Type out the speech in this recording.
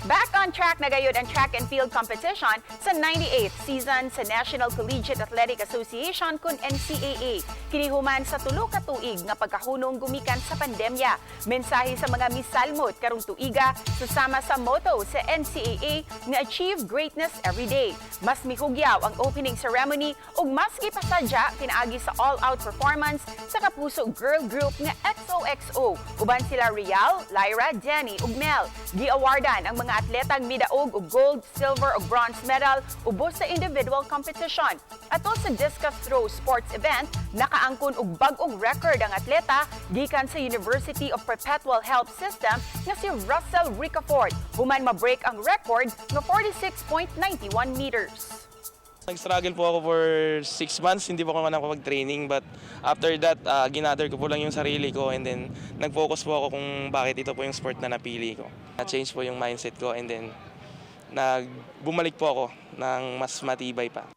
Back on track na gayud ang track and field competition sa 98th season sa National Collegiate Athletic Association kun NCAA. Kinihuman sa tulo ka tuig nga pagkahunong gumikan sa pandemya. Mensahe sa mga misalmot karong tuiga susama sa motto sa NCAA nga Achieve Greatness Every Day. Mas mihugyaw ang opening ceremony ug mas gipasadya pinaagi sa all-out performance sa Kapuso Girl Group nga XOXO. Uban sila Lyra, Dani Ug Mel. Gi-awardan ang mga atletang midaug ug gold, silver ug bronze medal ubos sa individual competition. Ato sa discus throw sports event, nakaangkon og bag-ong record ang atleta gikan sa University of Perpetual Health System nga si Russell Ricafort. Human ma-break ang record nga 46.91 meters. Nag-struggle po ako for 6 months, hindi po ako nakapag-training, but after that, ginather ko po lang yung sarili ko and then nag-focus po ako kung bakit ito po yung sport na napili ko. Na-change po yung mindset ko and then bumalik po ako ng mas matibay pa.